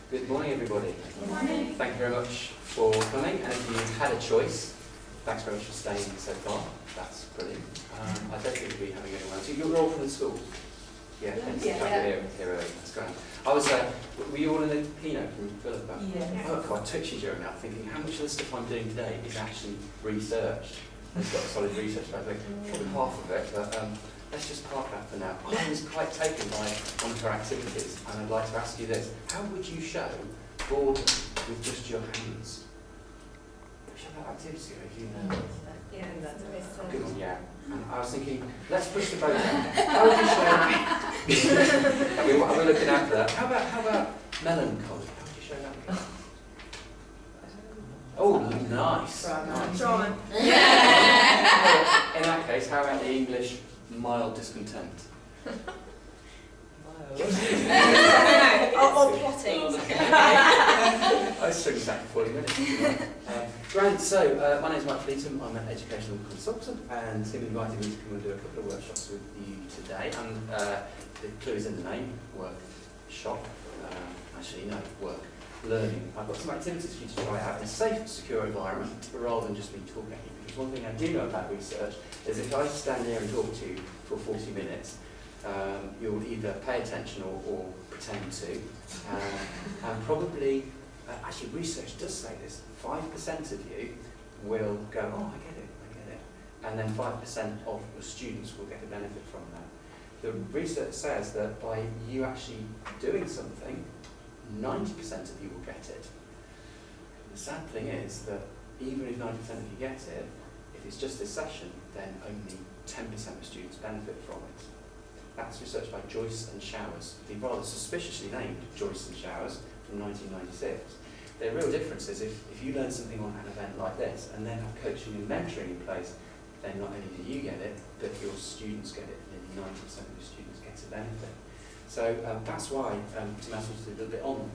Good morning, everybody. Good morning. Thank you very much for coming, and if you had a choice, thanks very much for staying so far. That's brilliant. I don't think we'll be having anyone else. You're all from the school? Yeah, here early. That's great. I was, were you all in the keynote from Philip? Yeah. Oh, God, I took you during that thinking, how much of the stuff I'm doing today is actually research? It's got solid research back there, probably half of it, but let's just park that for now. I was quite taken by one of her activities, and I'd like to ask you this. How would you show boredom with just your hands? Show that activity if you know. Yeah, that's a Good one, yeah. And I was thinking, let's push the boat down. How would you show I mean, what are we looking at for that? How about melancholy? How would you show that? Oh, nice. Drawing. In that case, how about the English mild discontent? Or plotting. I was thinking that for 40 minutes. Grand, so my name is Mike Fleetham. I'm an educational consultant, and Tim invited me to come and do a couple of workshops with you today. And the clue is in the name, workshop. Actually, no, work. Learning. I've got some activities for you to try out in a safe, secure environment, rather than just me talking at you. Because one thing I do know about research is if I stand here and talk to you for 40 minutes, you'll either pay attention or pretend to. And probably, actually research does say this, 5% of you will go, oh, I get it. And then 5% of the students will get a benefit from that. The research says that by you actually doing something, 90% of you will get it. The sad thing is that even if 90% of you get it, if it's just this session, then only 10% of students benefit from it. That's research by Joyce and Showers. The rather suspiciously named Joyce and Showers from 1996. The real difference is if you learn something on an event like this and then have coaching and mentoring in place, then not only do you get it, but your students get it. Nearly 90% of your students get a benefit. So that's why Tim asked me to do a little bit on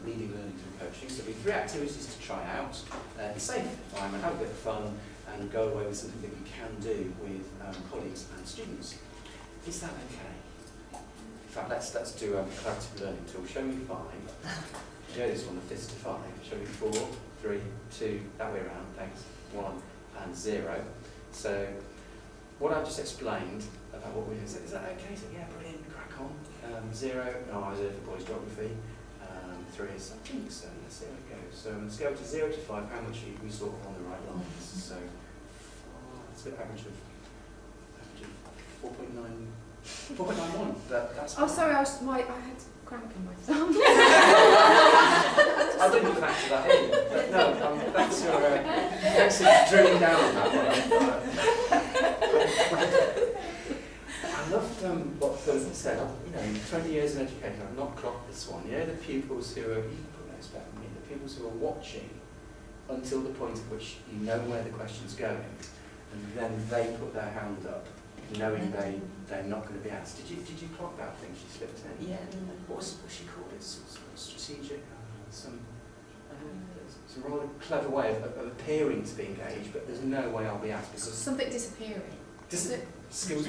leading learning through coaching. So there'll be 3 activities to try out. A safe environment, have a bit of fun, and go away with something that you can do with colleagues and students. Is that okay? In fact, let's do a collaborative learning tool. Show me 5. Show this one, the fist to 5. Show me 4, 3, 2, that way around, thanks, 1 and 0. So what I've just explained about what we're doing, is that okay? So yeah, brilliant, crack on. 0, I was there for boys' geography. 3 is, I think so, let's see how it goes. So let's go to 0 to 5, how much are we sort of on the right lines? So it's an average of 4.91. That's Oh, sorry, I had cramp in my thumb. I didn't factor that in, but no, that's your thanks for drilling down on that one. I loved what Philip said. You know, in 20 years in education, I've not clocked this one. You know, the pupils who are, you can put those back on me, the pupils who are watching until the point at which you know where the question's going, and then they put their hand up, knowing they're not going to be asked. Did you clock that thing she slipped in? Yeah. What's she called? It's strategic. Some rather clever way of appearing to be engaged, but there's no way I'll be asked because Something disappearing. Skills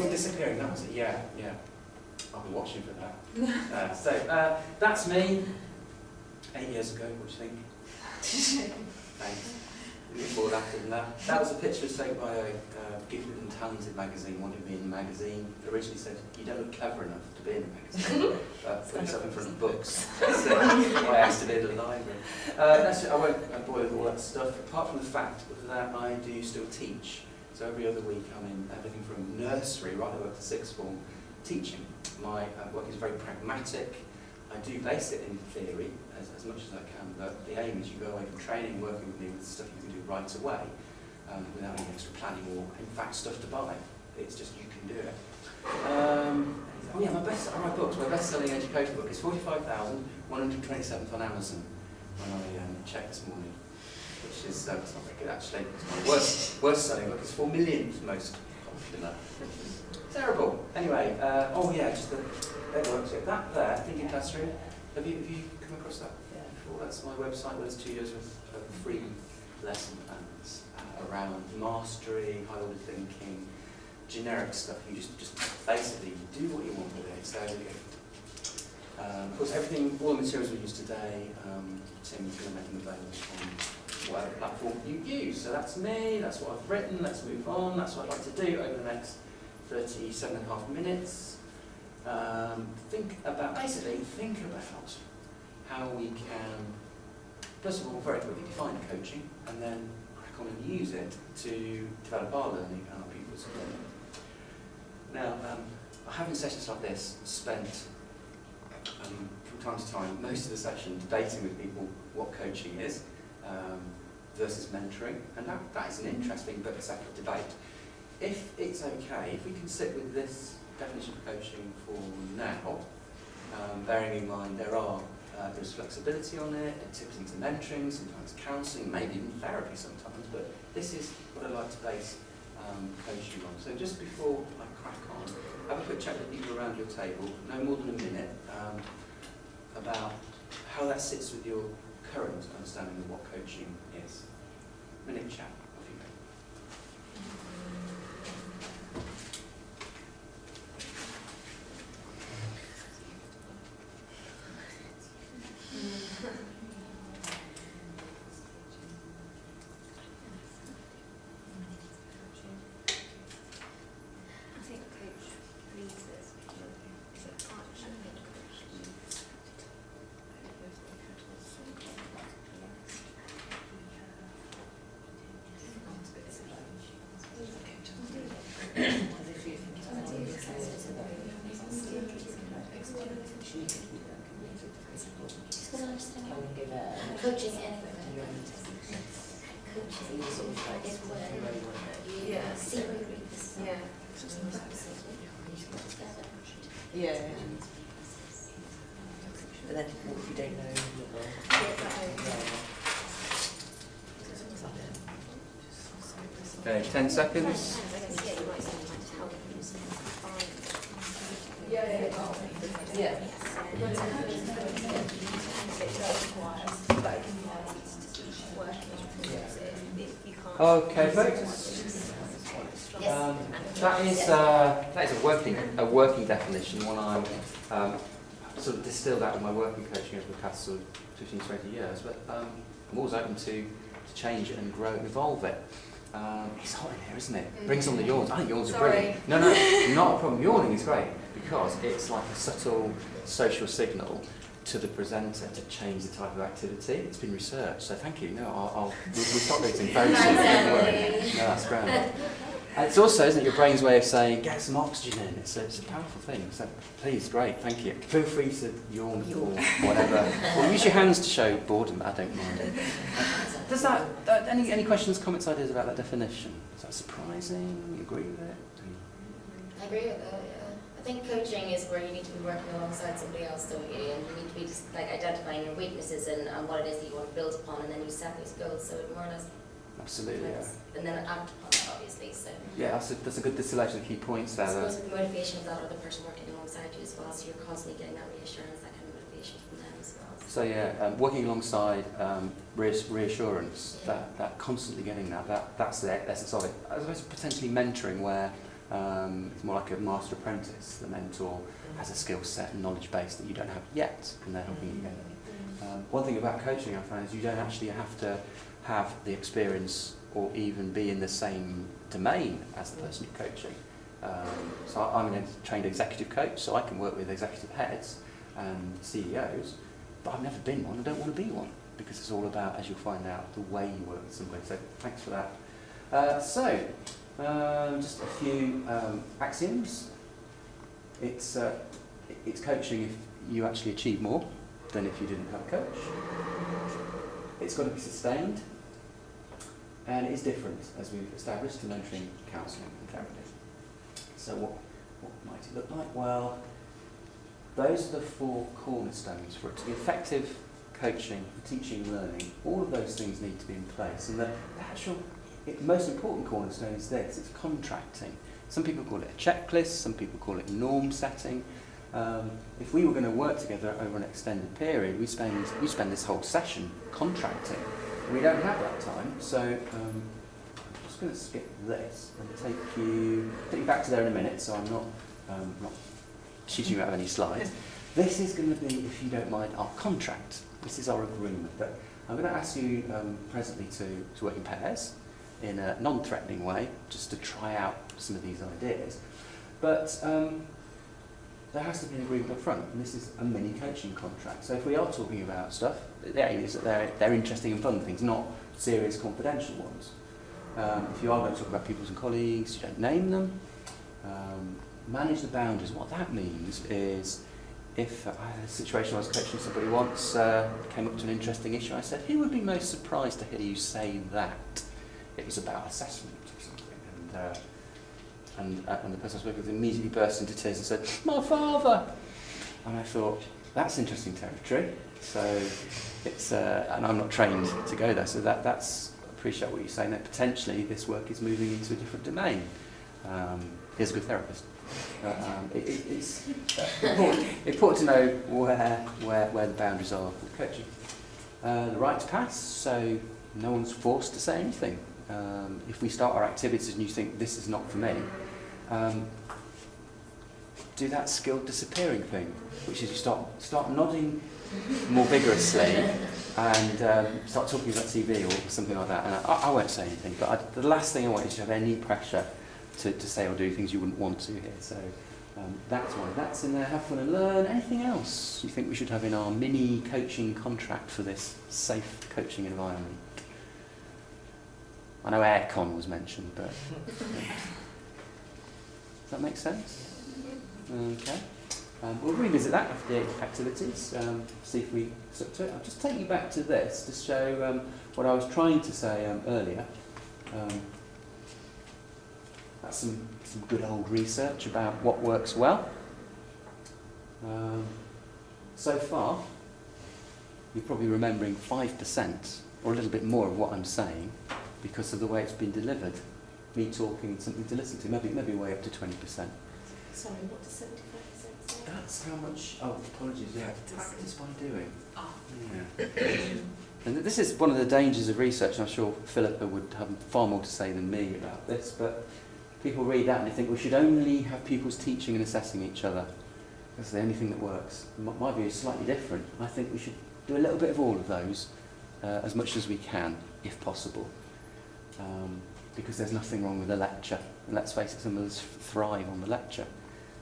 disappearing. That was it. Yeah. I'll be watching for that. So that's me. 8 years ago. What do you think? Thanks. Before that, than that. That was a picture taken by a Gifted and Talented magazine, wanted me in the magazine. It originally said, you don't look clever enough to be in a magazine. Put yourself in front of books. So I asked to be in the library. I won't bore you with all that stuff, apart from the fact that I do still teach. So every other week I'm in everything from nursery right up to 6th form teaching. My work is very pragmatic. I do base it in theory as much as I can, but the aim is you go away from training, working with me with stuff you can do right away, without any extra planning or, in fact, stuff to buy. It's just you can do it. Oh yeah, I write books. My best-selling education book is 45,127th on Amazon when I checked this morning, which is it's not very good actually. It's my worst-selling book. It's 4 millionth most popular. Terrible. Anyway, oh yeah, just the works. That there, Thinking Classroom. Have you come across that before? That's my website. There's 2 years worth of free lesson plans around mastery, high order thinking, generic stuff. You just basically do what you want with it. So Of course, all the materials we use today, Tim's going to make them available on whatever platform you use. So that's me, that's what I've written, let's move on, that's what I'd like to do over the next 37.5 minutes. Think about how we can, first of all, very quickly define coaching, and then crack on and use it to develop our learning and our pupils' learning. Now, I have in sessions like this spent, from time to time, most of the session debating with people what coaching is versus mentoring, and that is an interesting but separate debate. If it's okay, if we can sit with this definition of coaching for now, bearing in mind there's flexibility on it, it's typically to mentoring, sometimes counselling, maybe even therapy sometimes, but this is what I like to base coaching on. So just before I crack on, have a quick chat with people around your table, no more than a minute, about how that sits with your current understanding of what coaching is. Minute chat, off you go. I think a coach leads this. Is it partnership Coaching anyway. Coaching is when you see where you read this. Yeah. But then what if you don't know? Okay, 10 seconds. Yeah. Okay, folks. That is a working definition. One I'm sort of distilled out of my working coaching over the past sort of 15, 20 years. But I'm always open to change it and grow and evolve it. It's hot in here, isn't it? Brings on the yawns. I think yawns are brilliant. No, not a problem. Yawning is great because it's like a subtle social signal to the presenter to change the type of activity. It's been researched, so thank you. No, we'll stop meeting very soon. Don't worry. No, that's grand. And it's also, isn't it, your brain's way of saying, get some oxygen in. It's a powerful thing. So please, great, thank you. Feel free to yawn or whatever. Or use your hands to show boredom, I don't mind it. Does that, any questions, comments, ideas about that definition? Is that surprising? You agree with it? I agree with that, yeah. I think coaching is where you need to be working alongside somebody else, don't you? And you need to be just like identifying your weaknesses and what it is that you want to build upon, and then you set these goals, so it more or less. Absolutely, yeah. And then act upon that, obviously. So. Yeah, that's a good distillation of key points there. I suppose the motivation of that other person working alongside you as well, so you're constantly getting that reassurance, that kind of motivation from them as well. So yeah, working alongside reassurance, yeah. that constantly getting that's the essence of it. I suppose potentially mentoring where it's more like a master apprentice. The mentor has a skill set and knowledge base that you don't have yet, and they're helping you get it. One thing about coaching I found is you don't actually have to have the experience or even be in the same domain as the person you're coaching. So I'm a trained executive coach, so I can work with executive heads and CEOs, but I've never been one. I don't want to be one because it's all about, as you'll find out, the way you work with somebody. So thanks for that. Just a few axioms. It's coaching if you actually achieve more than if you didn't have a coach. It's got to be sustained, and it is different, as we've established, to mentoring, counselling and therapy. So what might it look like? Well, those are the 4 cornerstones for it to be effective coaching, teaching, learning. All of those things need to be in place, and the most important cornerstone is this: it's contracting. Some people call it a checklist, some people call it norm setting. If we were going to work together over an extended period, we spend this whole session contracting. We don't have that time, so I'm just going to skip this and take you back to there in a minute, so I'm not cheating you out of any slides. this is going to be, if you don't mind, our contract. This is our agreement. But I'm going to ask you presently to work in pairs in a non-threatening way, just to try out some of these ideas. But there has to be an agreement up front, and this is a mini coaching contract. So if we are talking about stuff, the aim is that they're interesting and fun things, not serious confidential ones. If you are going to talk about pupils and colleagues, you don't name them. Manage the boundaries. What that means is, if I had a situation where I was coaching somebody once, came up to an interesting issue, I said, who would be most surprised to hear you say that? It was about assessment or something. And the person I spoke with immediately burst into tears and said, my father! And I thought, that's interesting territory. So it's, and I'm not trained to go there, so that's, I appreciate what you're saying, that potentially this work is moving into a different domain. Here's a good therapist. It's important to know where the boundaries are with coaching. The right to pass, so no one's forced to say anything. If we start our activities and you think this is not for me, do that skilled disappearing thing, which is you start nodding more vigorously and start talking about TV or something like that. And I won't say anything, but the last thing I want is to have any pressure to say or do things you wouldn't want to here. So that's one. That's in there. Have fun and learn. Anything else you think we should have in our mini coaching contract for this safe coaching environment? I know aircon was mentioned, but does that make sense? Okay. We'll revisit that after the activities, see if we stuck to it. I'll just take you back to this to show what I was trying to say earlier. That's some good old research about what works well. So far, you're probably remembering 5% or a little bit more of what I'm saying because of the way it's been delivered. Me talking, something to listen to, maybe way up to 20%. Sorry, what does 75% say? That's how much, apologies, yeah, practice by doing. Oh. Yeah. And this is one of the dangers of research, and I'm sure Philippa would have far more to say than me about this, but people read that and they think we should only have pupils teaching and assessing each other. That's the only thing that works. My view is slightly different. I think we should do a little bit of all of those, as much as we can, if possible. Because there's nothing wrong with a lecture. And let's face it, some of us thrive on the lecture.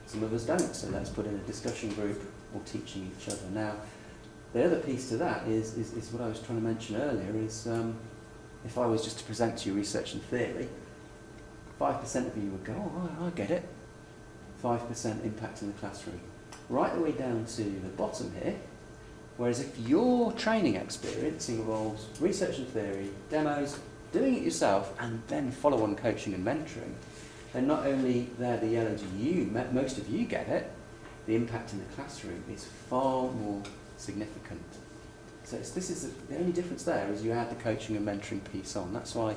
Some of us don't, so let's put in a discussion group or teaching each other. Now, the other piece to that is what I was trying to mention earlier, is if I was just to present to you research and theory, 5% of you would go, oh, I get it. 5% impact in the classroom. Right the way down to the bottom here, whereas if your training experience involves research and theory, demos, doing it yourself, and then follow-on coaching and mentoring, then not only there the yellow to you, most of you get it, the impact in the classroom is far more significant. So this is the only difference there is you add the coaching and mentoring piece on. That's why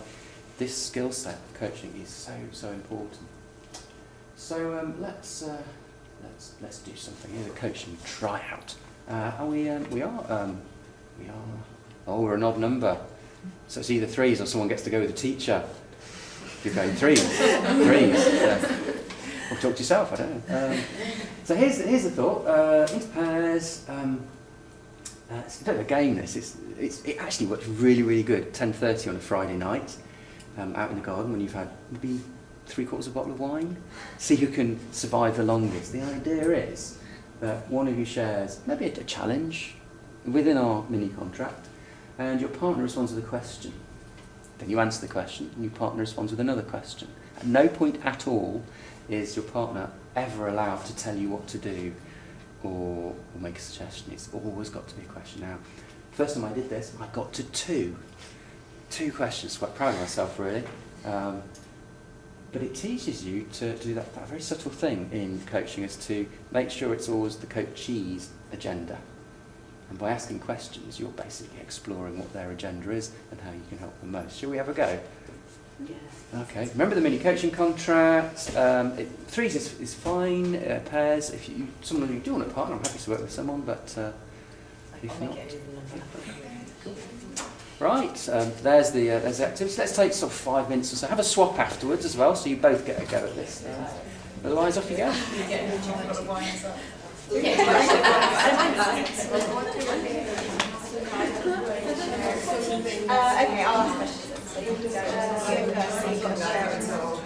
this skill set of coaching is so important. So let's do something. Here's a coaching tryout. We're an odd number. So it's either threes or someone gets to go with the teacher. If you're going threes. Or talk to yourself, I don't know. So here's the thought. Into pairs. It's a bit of a game, this. It actually works really, really good. 10:30 on a Friday night, out in the garden when you've had maybe 3/4 a bottle of wine. See who can survive the longest. The idea is that one of you shares maybe a challenge within our mini contract, and your partner responds with a question. Then you answer the question, and your partner responds with another question. At no point at all is your partner ever allowed to tell you what to do or make a suggestion. It's always got to be a question. Now, first time I did this, I got to two questions. Quite proud of myself, really. But it teaches you to do that very subtle thing in coaching, is to make sure it's always the coachee's agenda. And by asking questions, you're basically exploring what their agenda is and how you can help them most. Shall we have a go? Yeah. Okay. Remember the mini coaching contract. Threes is fine. Pairs. If someone you do want a partner, I'm happy to work with someone. But if not, right. There's the activity. Let's take sort of 5 minutes or so. Have a swap afterwards as well, so you both get a go at this. Otherwise, off you go. You get a chocolate wine as well. Okay, I'll ask questions. So you can go first, so you've got to share it all.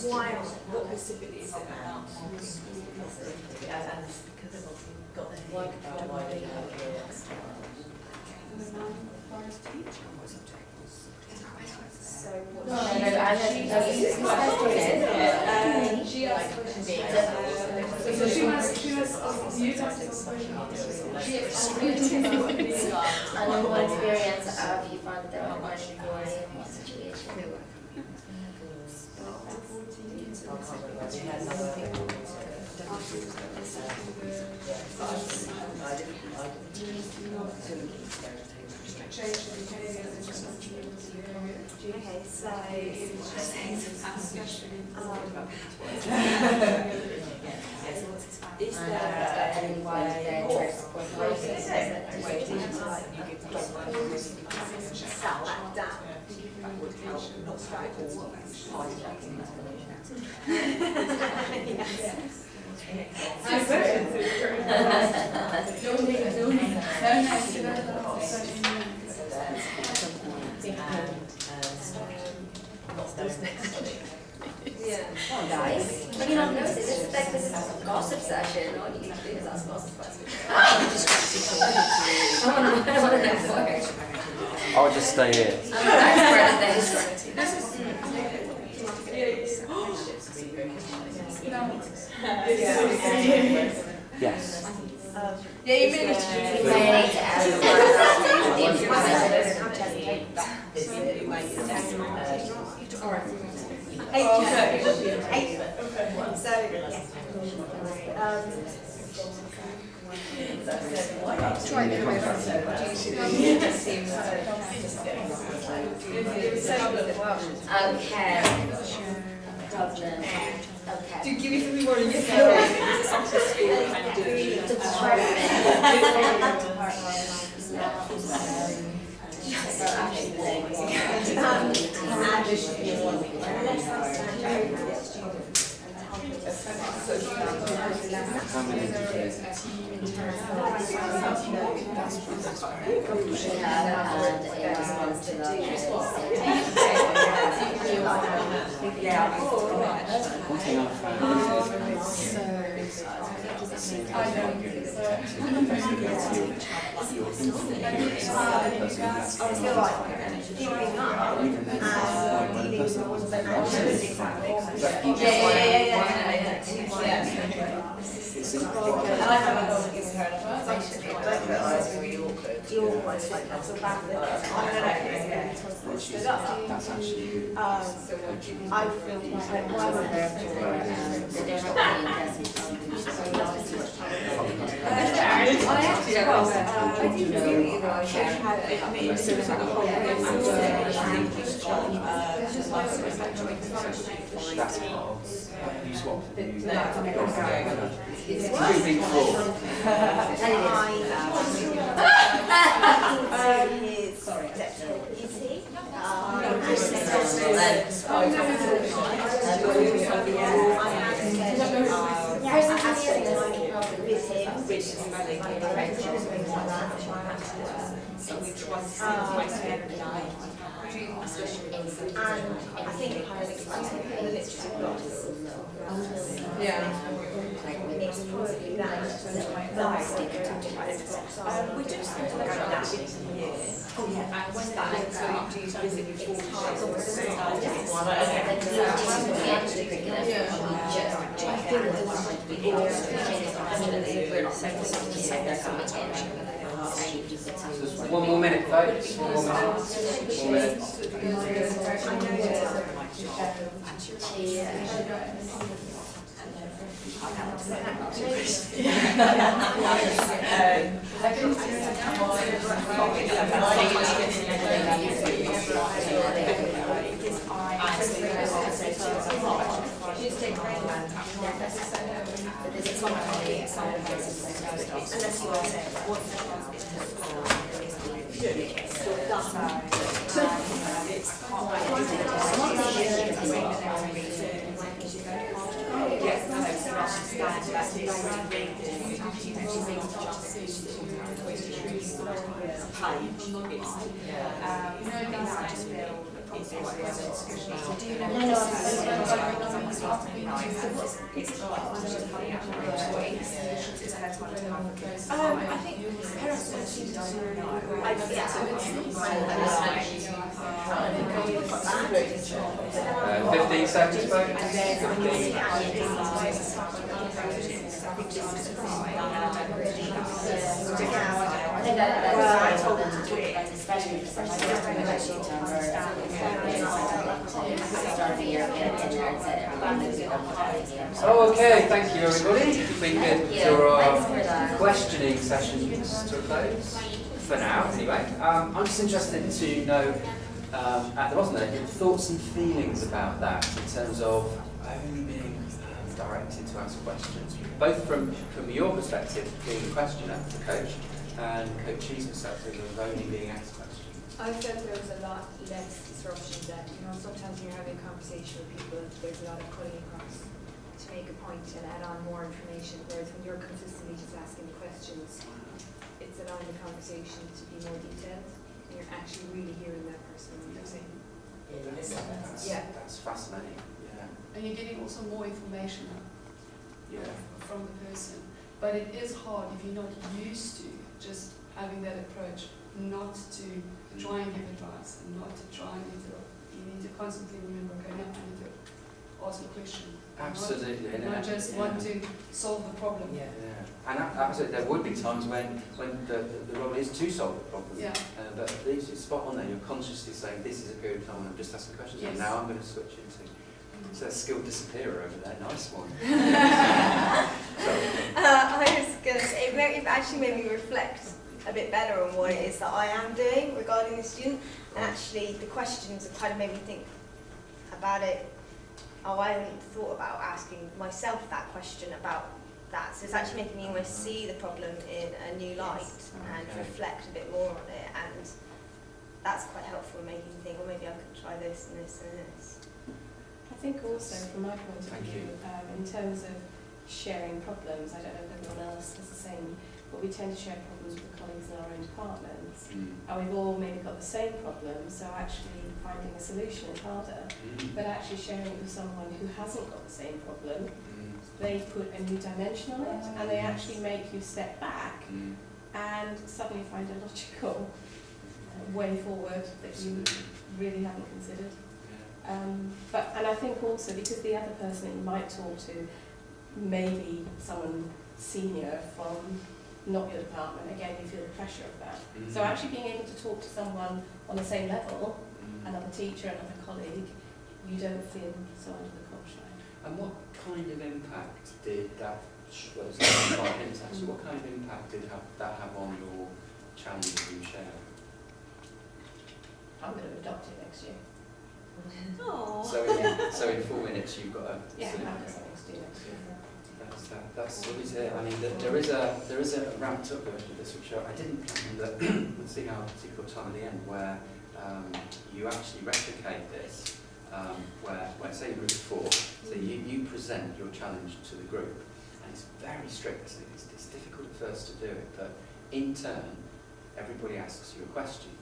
Why? What specifically is it about? So No, She asked questions. So she was you and in what experience have you found that there are much more in what situation? okay, so is there any way sat that down would help not strike all Guys, have you not noticed? This is a gossip session. All you need to do is ask gossip questions. I want to know more. I'll just stay here. I'm an expert at this. Yes. Yeah, you really You may need to add the word the information. Okay. Dublin. Okay. Do give me something more in your How many did you get? One thing I found that's actually I feel like why would that's part of you swap it's too big for we do something like that into the year. Oh yeah. And when that do you visit before One more minute, folks. One more minute. 1 minute. I think parents want to know. 15 seconds, folks. 15. I think that's especially for some start of the year, get an intern and said everyone moves it up. Oh, okay, thank you everybody. If we could draw Thanks for our that. questioning sessions to a close, for now anyway. I'm just interested to know, at the bottom there, your thoughts and feelings about that in terms of only being directed to ask questions, both from your perspective, being the questioner, the coach, and coachee's perspective of only being asked questions. I felt there was a lot less disruption then. You know, sometimes when you're having a conversation with people, there's a lot of cutting across to make a point and add on more information, whereas when you're consistently just asking the questions, it's allowing the conversation to be more detailed, and you're actually really hearing that person what they're saying. That's fascinating. Yeah. And you're getting also more information Yeah. from the person. But it is hard if you're not used to just having that approach, not to try and give advice and not to try and interrupt. You need to constantly remember, okay, now I need to ask a question. Absolutely. Not just want to solve the problem. Yeah. Yeah. And absolutely, there would be times when the role is to solve the problem. Yeah. But at least it's spot on there. You're consciously saying, this is a period of time when I'm just asking questions, and Yes. now I'm going to switch into. So a skilled disappearer over there, nice one. I was going to say, it actually made me reflect a bit better on what it is that I am doing regarding the student, and actually the questions have kind of made me think about it. Oh, I hadn't thought about asking myself that question about that, so it's actually making me almost see the problem in a new light and Okay. reflect a bit more on it, and that's quite helpful in making me think, well, maybe I could try this and this and this. I think also, from my point of Thank view, in terms of sharing problems, I don't know if everyone else has the same, but we tend to share problems with colleagues in our own departments. And we've all maybe got the same problem, so actually finding a solution is harder. But actually sharing it with someone who hasn't got the same problem, they put a new dimension on it, and they actually make you step back and suddenly find a logical way forward that you really haven't considered. And I think also because the other person that you might talk to may be someone senior from not your department, again you feel the pressure of that. So actually being able to talk to someone on the same level, another teacher, another colleague, you don't feel so under the cosh line. And what kind of impact did that, well, it was 5 minutes actually, what kind of impact did that have on your challenges you shared? I'm going to adopt it next year. So in 4 minutes you've got a Yeah, solution. I've got something to do next year. That's what is it. I mean, there is a ramped up version of this which I didn't plan, but we'll see how you've got time at the end where you actually replicate this, where say group of 4, so you present your challenge to the group, and it's very strict. It's difficult at first to do it, but in turn, everybody asks you a question.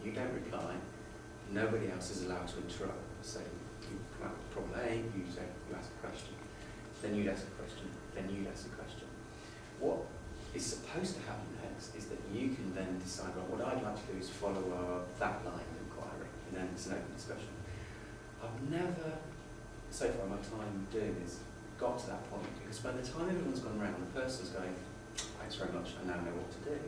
You don't reply. Nobody else is allowed to interrupt. So you come out with problem A, you ask a question, then you'd ask a question, then you'd ask a question. What is supposed to happen next is that you can then decide, well, what I'd like to do is follow that line of inquiry, and then it's an open discussion. I've never, so far in my time doing this, got to that point, because by the time everyone's gone around, the person's going, thanks very much, I now know what to do,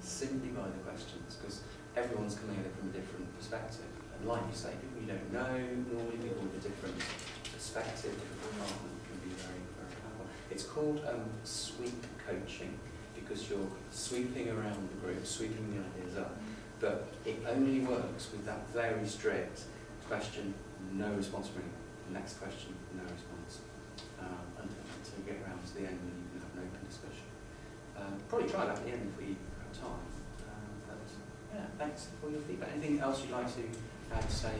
simply by the questions, because everyone's coming at it from a different perspective. And like you say, people you don't know, normally people with a different perspective, different department can be very, very powerful. It's called sweep coaching because you're sweeping around the group, sweeping the ideas up, but it only works with that very strict question, no response from anyone. Next question, no response. Until you get around to the end when you can have an open discussion. Probably try that at the end if we have time. But yeah, thanks for your feedback. Anything else you'd like to add, say,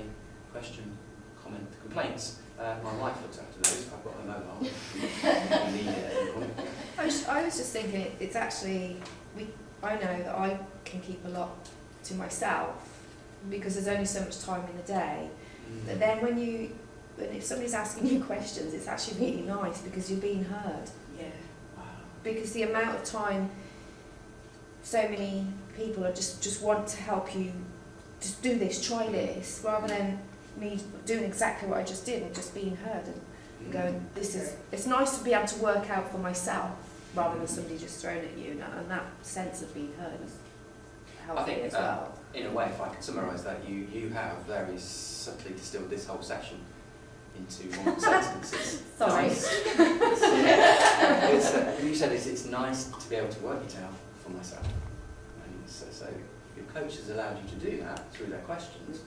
question, comment, complaints? My wife looks after those. I've got her mobile. If you need it at any point. I was just thinking, it's actually, I know that I can keep a lot to myself because there's only so much time in the day. But then if somebody's asking you questions, it's actually really nice because you're being heard. Yeah. Wow. Because the amount of time so many people are just want to help you, just do this, try this, rather than me doing exactly what I just did and just being heard and going, it's nice to be able to work out for myself rather than somebody just throwing at you, and that sense of being heard is healthy I think, as well. In a way, if I could summarise that, you have very subtly distilled this whole session into one sentence. It's Sorry. Nice. You said it's nice to be able to work it out for myself. And so your coach has allowed you to do that through their questions,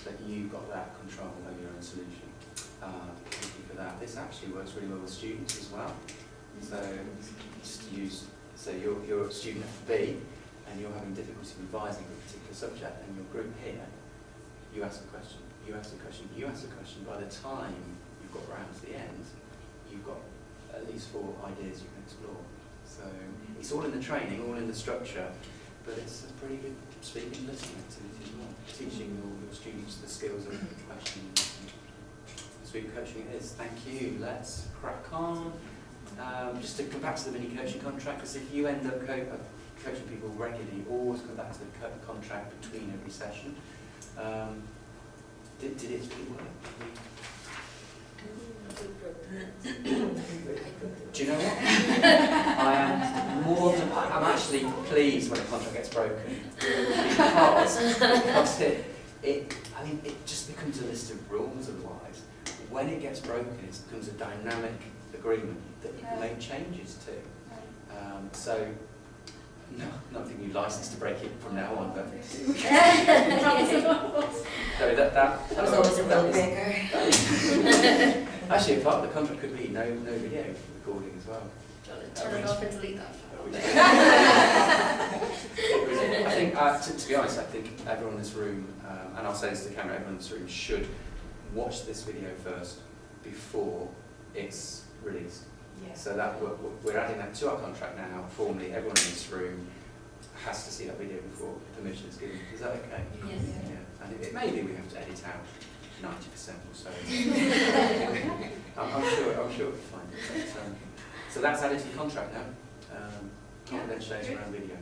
but you've got that control over your own solution. Thank you for that. This actually works really well with students as well. So just to use, so you're a student at B, and you're having difficulty advising a particular subject, and your group here, you ask a question, you ask a question, you ask a question. By the time you've got round to the end, you've got at least 4 ideas you can explore. So it's all in the training, all in the structure, but it's a pretty good speaking and listening activity as well, teaching your students the skills of questioning. Sweep coaching it is. Thank you. Let's crack on. Just to come back to the mini coaching contract, because if you end up coaching people regularly, always come back to the contract between every session. Did it really work? Do you know what? I'm actually pleased when a contract gets broken because it just becomes a list of rules otherwise. When it gets broken, it becomes a dynamic agreement that you can make changes to. So, no, not giving you license to break it from now on, but so that was always a rule breaker. Actually, a part of the contract could be no video recording as well. Turn it off and delete that. I think, to be honest, I think everyone in this room, and I'll say this to the camera, everyone in this room should watch this video first before it's released. Yeah. So that we're adding that to our contract now. Formally, everyone in this room has to see that video before permission is given. Is that okay? Yes. Yeah. And maybe we have to edit out 90% or so. I'm sure we'll find it. But, so that's added to the contract now. Confidentiality around video.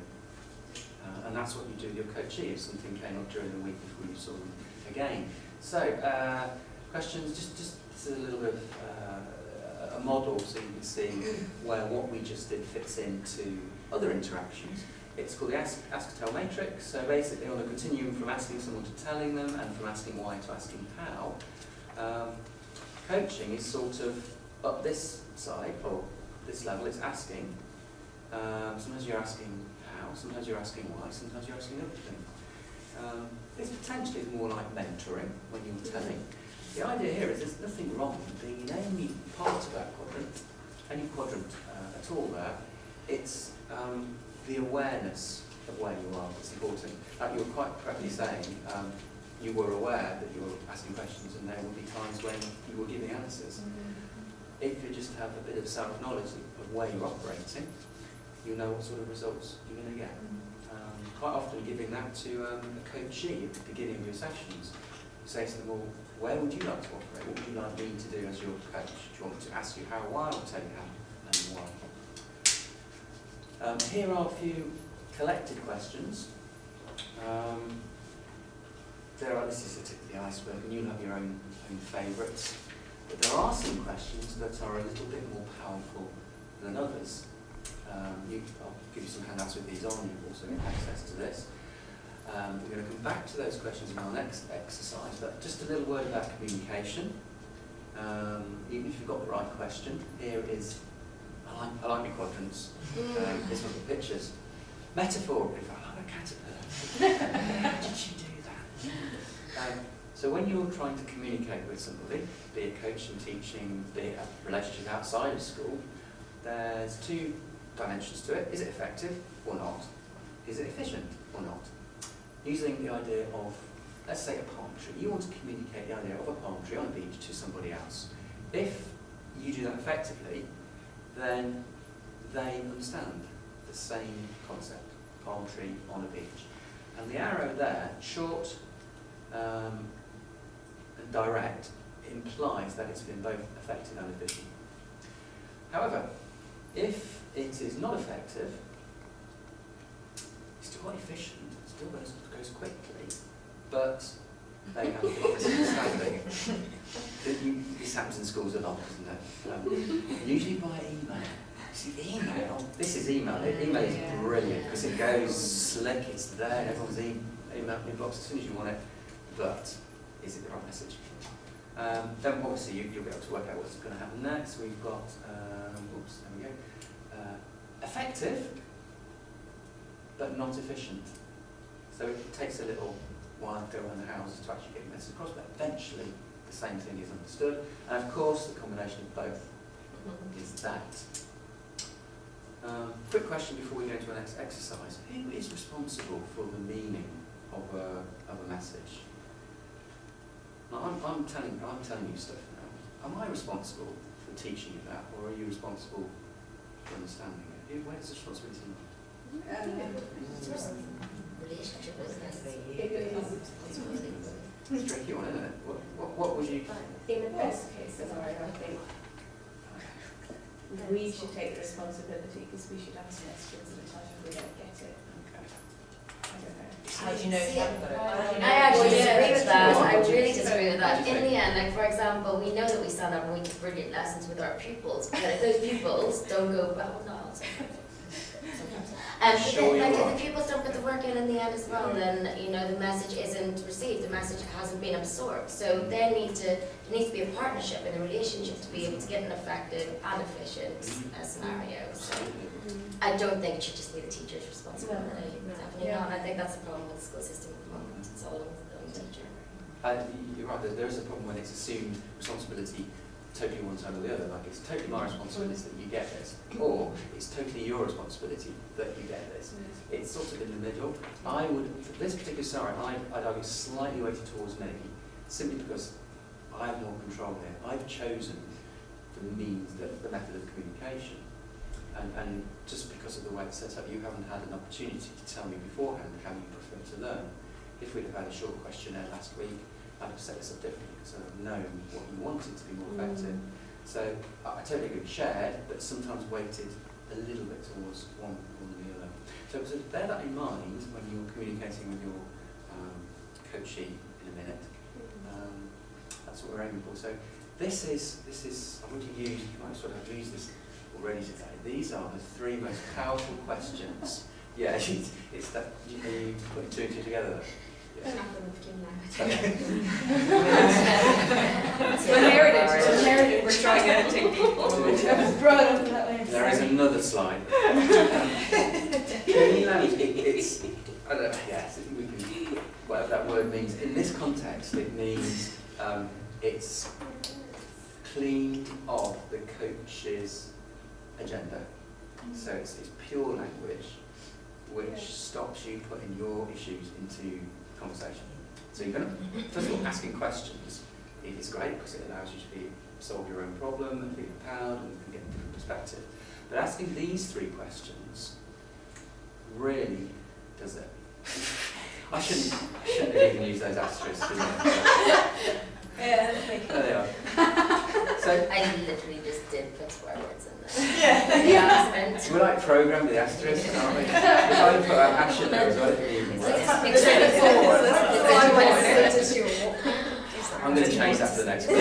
And that's what you do with your coachee if something came up during the week before you saw them again. So, questions, just a little bit of a model so you can see where what we just did fits into other interactions. It's called the ask-tell matrix. So basically on the continuum from asking someone to telling them and from asking why to asking how, coaching is sort of up this side, or this level, it's asking. Sometimes you're asking how, sometimes you're asking why, sometimes you're asking everything. This potentially is more like mentoring when you're telling. The idea here is there's nothing wrong with being in any part of that quadrant, any quadrant at all there. It's the awareness of where you are that's important. Like you were quite correctly saying, you were aware that you were asking questions and there would be times when you were giving answers. If you just have a bit of self-knowledge of where you're operating, you know what sort of results you're going to get. Quite often giving that to a coachee at the beginning of your sessions. You say to them, well, where would you like to operate? What would you like me to do as your coach? Do you want me to ask you how, why? I'll tell you how and why. Here are a few collected questions. This is the tip of the iceberg, and you'll have your own favourites. But there are some questions that are a little bit more powerful than others. I'll give you some handouts with these on, you've also got access to this. We're going to come back to those questions in our next exercise, but just a little word about communication. Even if you've got the right question, here is quadrants. This one the pictures. Metaphor, if I like a caterpillar. How did she do that? So when you're trying to communicate with somebody, be it coaching, teaching, be it a relationship outside of school, there's two dimensions to it. Is it effective or not? Is it efficient or not? Using the idea of, let's say, a palm tree. You want to communicate the idea of a palm tree on a beach to somebody else. If you do that effectively, then they understand the same concept, palm tree on a beach. And the arrow there, short and direct, implies that it's been both effective and efficient. However, if it is not effective, it's still quite efficient, it still goes quickly, but they have a different understanding. This happens in schools a lot, doesn't it? Usually by email. See, email, this is email. Email is brilliant because it goes slick, it's there, and everyone's email inbox as soon as you want it, but is it the right message? Then obviously you'll be able to work out what's going to happen next. We've got, oops, there we go. Effective, but not efficient. So it takes a little while to go around the houses to actually get the message across, but eventually the same thing is understood. And of course, the combination of both is that. Quick question before we go into our next exercise. Who is responsible for the meaning of a message? Now, I'm telling you stuff now. Am I responsible for teaching you that, or are you responsible for understanding it? Where's the responsibility lie? Relationship, isn't it? It's a tricky one, isn't it? What would you... In the best case scenario, I think we should take the responsibility because we should ask questions at a time if we don't get it. Okay. I don't know. How do you know if you haven't got it? I actually disagree with that. Go on. I really disagree with that. What do you In the end, like for example, we know that we stand up and we give brilliant lessons with our pupils, but if those pupils don't go, well, no, sometimes. Sure you Like are. if the pupils don't put the work in the end as well, then you know the message isn't received, the message hasn't been absorbed. So there needs to be a partnership in the relationship to be able to get an effective and efficient scenario. So I don't think it should just be the teacher's responsibility. No. Definitely Yeah. not. I think that's a problem with the school system at the moment. It's all on the teacher. You're right, there is a problem when it's assumed responsibility totally one side or the other, like it's totally my responsibility that you get this, or it's totally your responsibility that you get this. It's sort of in the middle. I would, for this particular scenario, I'd argue slightly weighted towards me, simply because I have more control here. I've chosen the means, the method of communication, and just because of the way it's set up, you haven't had an opportunity to tell me beforehand how you prefer to learn. If we'd have had a short questionnaire last week, I'd have set this up differently because I'd have known what you wanted to be more effective. So I totally agree, shared, but sometimes weighted a little bit towards one or the other. So bear that in mind when you're communicating with your coachee in a minute. That's what we're aiming for. So this is I want to use, you might sort of have used this already today. These are the three most powerful questions. Yeah, it's that, you put two and two together. Yes. It's inherited. We're trying everything. Brought up that way. There is another slide. Clean language, it's, I don't know, yes, we can, whatever that word means. In this context, it means it's cleaned off the coach's agenda. So it's pure language which stops you putting your issues into conversation. So you're going to, first of all, asking questions is great because it allows you to solve your own problem and feel empowered and get a different perspective. But asking these three questions really does it. I shouldn't even use those asterisks, shouldn't I? Yeah, There they are. So I literally just did put swear words in there. Yeah. we're like programmed with asterisks, aren't we? If I put a hash in there as well, it would even work. I'm going to change that to the next one.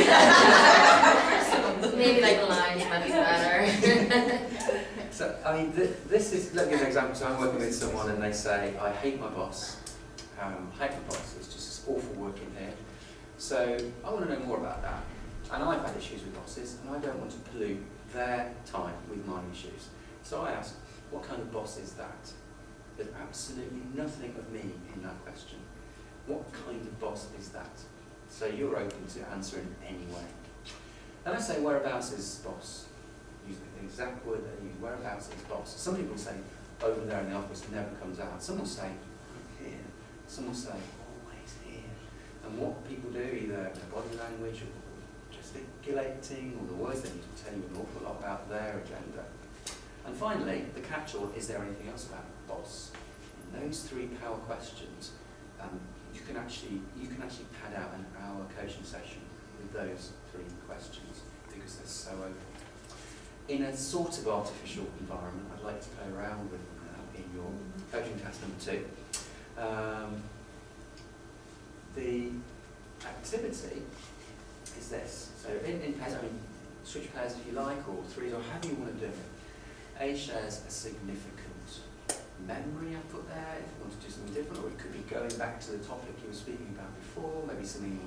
Maybe like the lines might be better. So, I mean, this is, let me give an example. So I'm working with someone and they say, I hate my boss. I hate my boss, it's just awful working here. So I want to know more about that. And I've had issues with bosses and I don't want to pollute their time with my issues. So I ask, what kind of boss is that? There's absolutely nothing of me in that question. What kind of boss is that? So you're open to answering any way. And I say, whereabouts is boss? Use the exact word that I use, whereabouts is boss. Some people say, over there in the office, never comes out. Some will say, I'm here. Some will say, always here. And what people do, either their body language or gesticulating, or the words they need to tell you an awful lot about their agenda. And finally, the catch-all, is there anything else about boss? In those three power questions, you can actually pad out an hour coaching session with those three questions because they're so open. In a sort of artificial environment, I'd like to play around with them now in your coaching task number 2. The activity is this. So in pairs, I mean, switch pairs if you like, or threes, or however you want to do it. A shares a significant memory I put there, if you want to do something different, or it could be going back to the topic you were speaking about before, maybe something you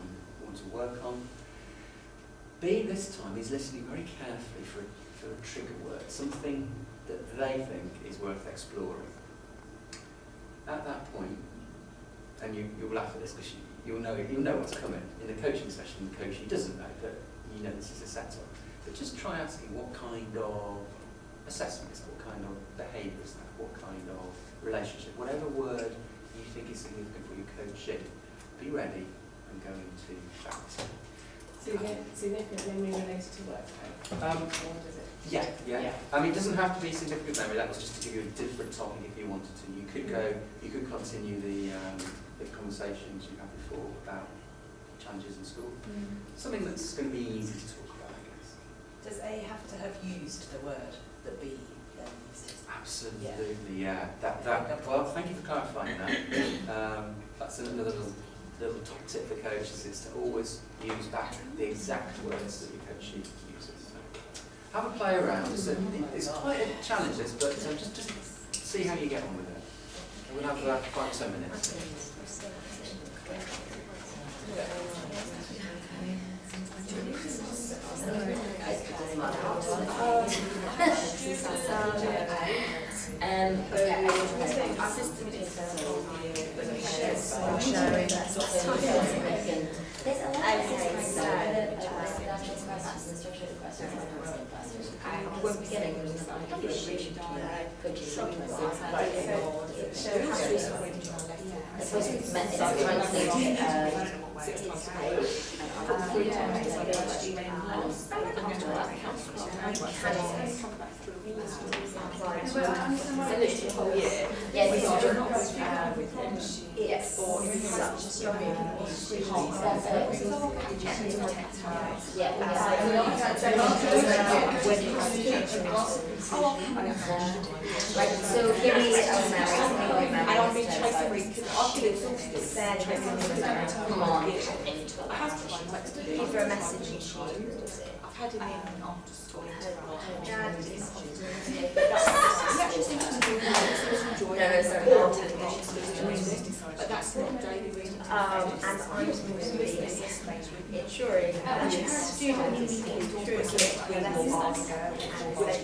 want to work on. B this time is listening very carefully for a trigger word, something that they think is worth exploring. At that point, and you'll laugh at this because you'll know what's coming. In the coaching session, the coach doesn't know, but you know this is a setup. But just try asking what kind of assessment is that, what kind of behaviour is that, what kind of relationship, whatever word you think is significant for your coaching, be ready and go into that. Significant memory related to work, or does it? Yeah. I mean, it doesn't have to be significant memory. That was just to give you a different topic if you wanted to. You could continue the conversations you had before about challenges in school. Something that's going to be easy to talk about, I guess. Does A have to have used the word that B then used? Absolutely, yeah. Well, thank you for clarifying that. That's another little top tip for coaches, is to always use back the exact words that your coach uses. So have a play around. It's quite a challenge, this, but just see how you get on with it. We'll have 5 or 10 minutes. So here we I've been chasing because I've been exhausted. Come on. I have to find what to do. Give her a message and she I've had him in after school. Dad But that's not daily reading. and I'm supposed to be ensuring that the student is through it and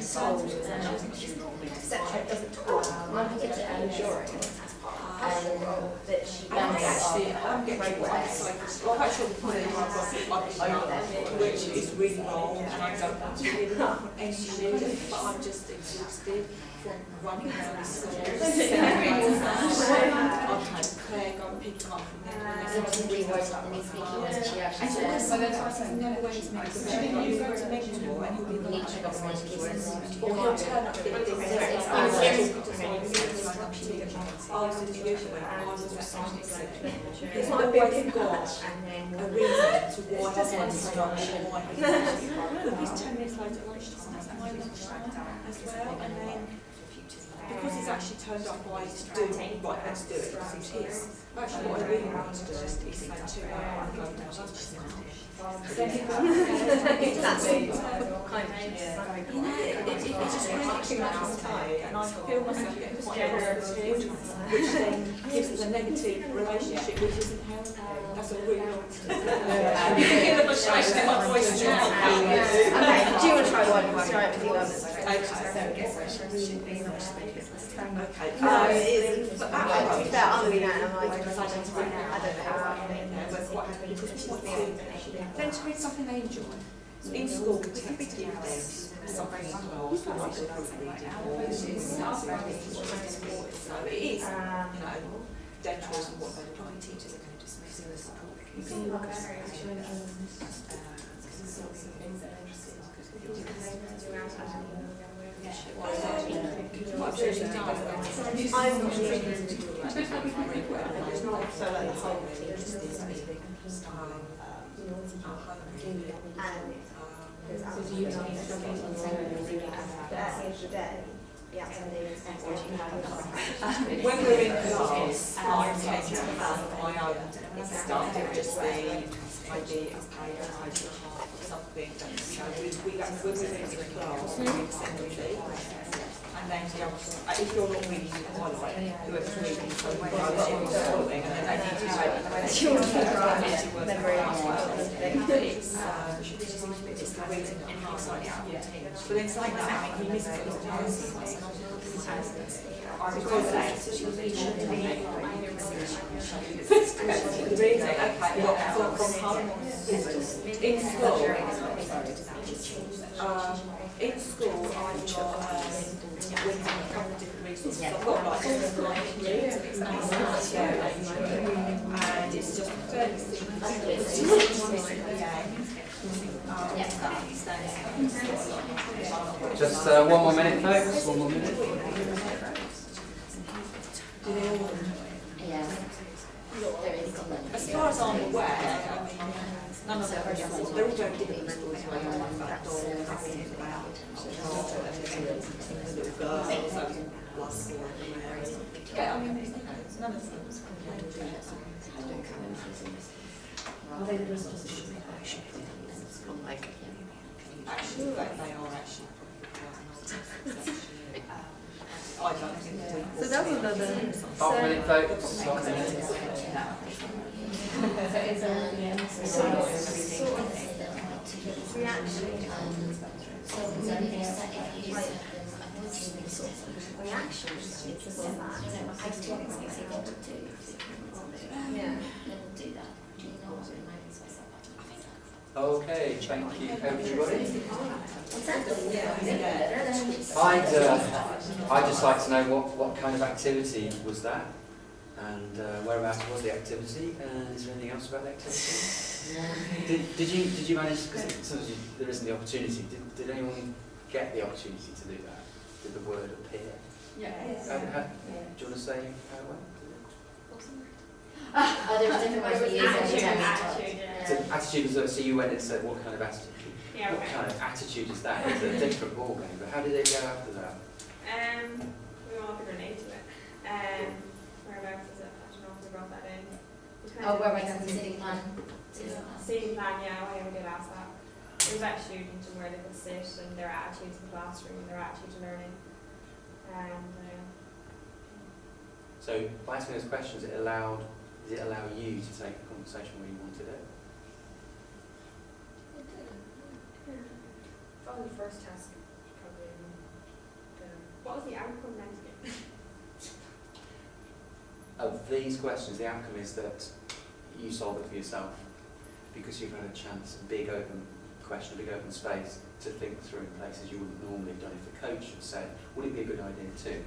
told etc. doesn't talk. I'm ensuring that she I'm getting one side. Well, I'm actually which is really wrong. I don't want to live on any news, but I'm just exhausted from running around the stores. I've had Claire go and pick them up from there. And so I've never went to make them. You go to mentor and he'll be like, or he'll turn up in a He's not always got a reason to why he's on instruction, why he's 10 minutes late at lunchtime, that's my lunchtime as well, and then because he's actually turned up by doing right, let's do it, because he's here. Actually, what I really want to do is say to him, I'm going to lunch. It's just really too much of time, and I feel myself getting quite frustrated, which then gives us a negative relationship, which isn't healthy. That's a really long time. You can hear the frustration in my voice now. Okay, do you want to try one? Try it with you others. Okay. So Okay. to be fair, I'm doing that and I'm like, I don't Then to read something they enjoy. In school, we can give them something like so it is, their choice and what they like. Teachers are going to dismiss the support. You can look at when we're in class, I take my own stuff, it would just be maybe something that we're in the class, we send it. And then if you're not reading, you highlight whoever's reading, so when you're following, and then they need to it's the reading and highlighting. But then saying that, he misses it all the time. Reading, okay, what from home? In school, I've got a couple of different resources. I've got like and it's just fairly Just 1 more minute, folks. 1 more minute. Yeah. There is. as far as I'm aware, none of them are schools. They're all very different schools. Yeah, I mean, none of them. Actually, they are actually. I don't think we. So that was another. Half a minute, folks. Half a minute. Okay, thank you, everybody. I'd just like to know what kind of activity was that, and whereabouts was the activity, and is there anything else about the activity? Did you manage? Because sometimes there isn't the opportunity. Did anyone get the opportunity to do that? Did the word appear? Yeah. Do you want to say how it went? Oh, there's different ways we use it. Attitude was so you went and said what kind of attitude? Yeah, what kind of attitude is that? It's a different ball game. But how did it go after that? We all have a grenade to it. Whereabouts is it? I don't know if they brought that in. Oh, whereabouts in the city plan? Seating plan, yeah, I did ask that. It was about students and where they could sit and their attitudes in the classroom and their attitude to learning. So by asking those questions, did it allow you to take the conversation where you wanted it? Probably the first task, probably. What was the outcome meant to be? Of these questions, the outcome is that you solve it for yourself because you've had a chance, a big open question, a big open space to think through in places you wouldn't normally have done if the coach had said, would it be a good idea too?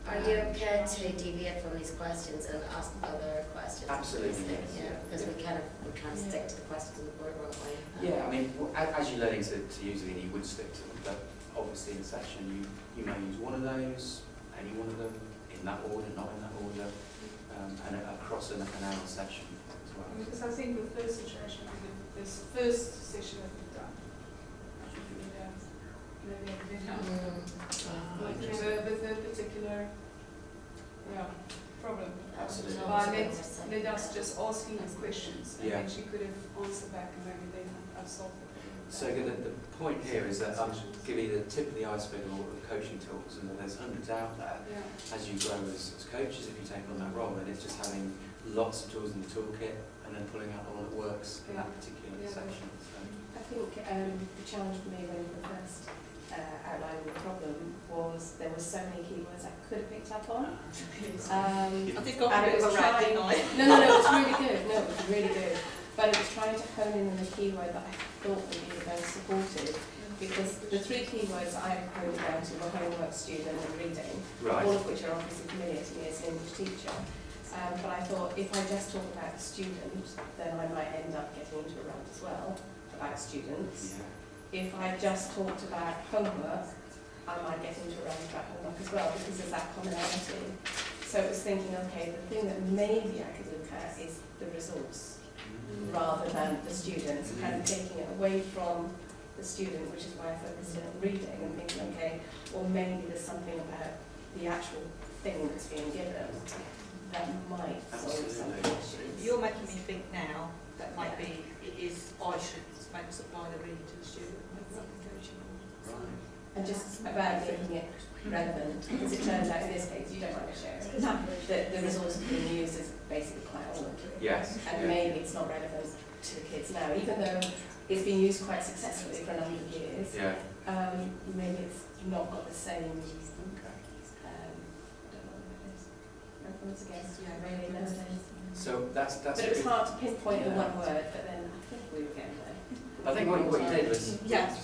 Are you okay to deviate from these questions and ask other questions? Absolutely. Yeah, because we can't stick to the questions in the board, won't we? Yeah, I mean, as you're learning to use it, you would stick to them, but obviously in a session you may use one of those, any one of them, in that order, not in that order, and across an hour session as well. Because I think with this situation, this first session that we've done, I think we need maybe a bit with a particular problem. Absolutely. But let us just asking the questions, and Yeah. then she could have answered back, and maybe then I've solved the problem. So the point here is that I'm giving you the tip of the iceberg of all the coaching tools, and that there's hundreds out there. Yeah. As you grow as coaches, if you take on that role, then it's just having lots of tools in the toolkit and then pulling out the one that works in that particular section. So. I think the challenge for me when we were first outlining the problem was there were so many keywords I could have picked up on. I think got and a bit it of was a rant, trying- didn't I? No, it was really good. No, it was really good. But it was trying to hone in on the keyword that I thought would be the most supported, because the 3 keywords that I honed down to were homework, student and reading, Right. all of which are obviously familiar to me as an English teacher. But I thought if I just talk about the student, then I might end up getting into a rant as well about students. Yeah. If I just talked about homework, I might get into a rant about homework as well, because there's that commonality. So it was thinking, okay, the thing that maybe I could look at is the results, rather than the students, kind of taking it away from the student, which is why I focused in on reading, and thinking, okay, or maybe there's something about the actual thing that's being given that might solve some of the issues. You're making me think now that might be, it is, I should maybe supply the reading to the student, maybe that coaching. Right. And just about making it relevant, because it turns out in this case, you don't want to share it. The resource being used is basically quite old. Yes. And Yeah. maybe it's not relevant to the kids now, even though it's been used quite successfully for a number of years. Yeah. Maybe it's not got the same, Okay. I don't know what it is. Reference against, really nowadays. So that's But it was good. hard to pinpoint the Yeah. one word, but then I think we were getting there. I think what you did was Yeah.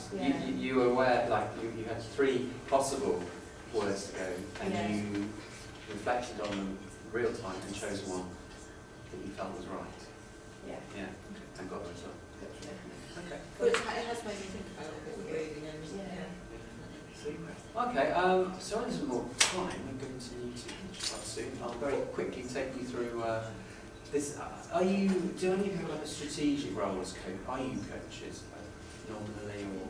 you were aware, like you had 3 possible words to go, and Yeah. you reflected on them real time and chose one that you felt was right. Yeah. Yeah. And got the result. Okay. But it has made me think about what we're reading and, Yeah. Super. Okay, so there's more time. We're going to need to finish quite soon. I'll very quickly take you through this. Do any of you have a strategic role as coach? Are you coaches normally, or?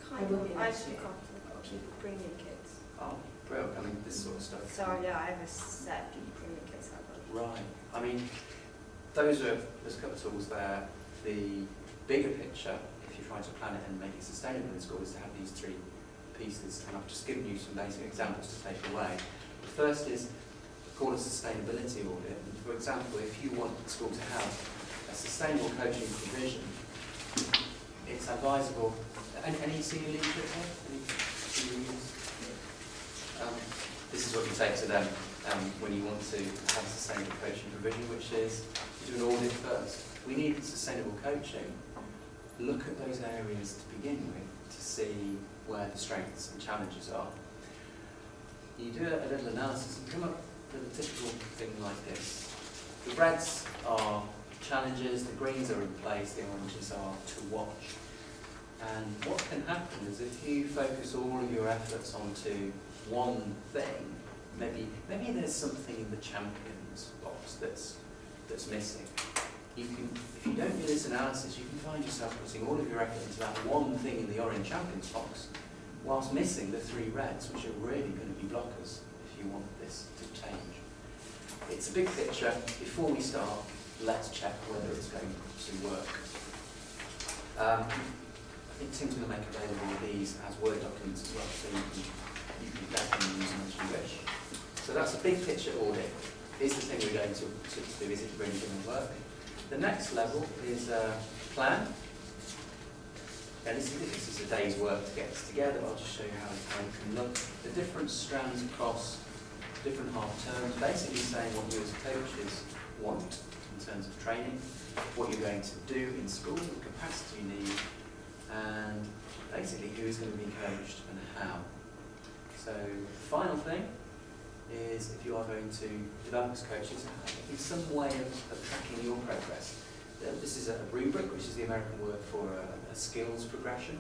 Kind will of. be I next actually year. can't keep bringing kids. Oh, brilliant. I mean, this sort of stuff. So yeah, I have a set of bringing kids out. Right. I mean, there's a couple of tools there. The bigger picture, if you're trying to plan it and make it sustainable in school, is to have these 3 pieces, and I've just given you some basic examples to take away. The first is called a sustainability audit. And for example, if you want the school to have a sustainable coaching provision, it's advisable. Any senior leadership here? Any senior leaders? This is what you take to them when you want to have a sustainable coaching provision, which is you do an audit first. We need sustainable coaching. Look at those areas to begin with to see where the strengths and challenges are. You do a little analysis and come up with a typical thing like this. The reds are challenges, the greens are in place, the oranges are to watch. And what can happen is if you focus all of your efforts onto one thing, maybe there's something in the champions box that's missing. You can, if you don't do this analysis, you can find yourself putting all of your effort into that one thing in the orange champions box, whilst missing the 3 reds, which are really going to be blockers if you want this to change. It's a big picture. Before we start, let's check whether it's going to work. I think Tim's going to make available these as Word documents as well, so you can grab them and use them as you wish. So that's a big picture audit. Is the thing we're going to do, is it really going to work? The next level is plan. And this is a day's work to get this together. I'll just show you how it can look. The different strands across different half terms, basically saying what you as coaches want in terms of training, what you're going to do in school, the capacity you need, and basically who is going to be coached and how. So the final thing is if you are going to develop as coaches, in some way of tracking your progress. This is a rubric, which is the American word for a skills progression.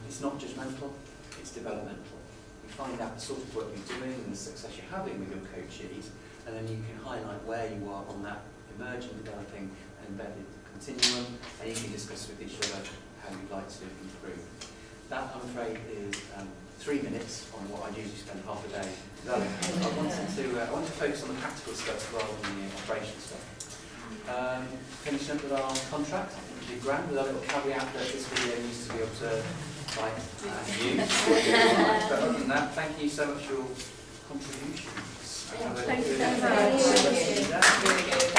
It's not judgmental, it's developmental. You find out the sort of work you're doing and the success you're having with your coachees, and then you can highlight where you are on that emerging, developing, and embedded continuum, and you can discuss with each other how you'd like to improve. That, I'm afraid, is 3 minutes on what I usually spend half a day developing. I want to focus on the practical stuff rather than the operational stuff. Finishing up with our contract, which would be grand, with a little caveat that this video needs to be observed by you. But other than that, thank you so much for your contributions. Thank you very much. Thank you. That's really good.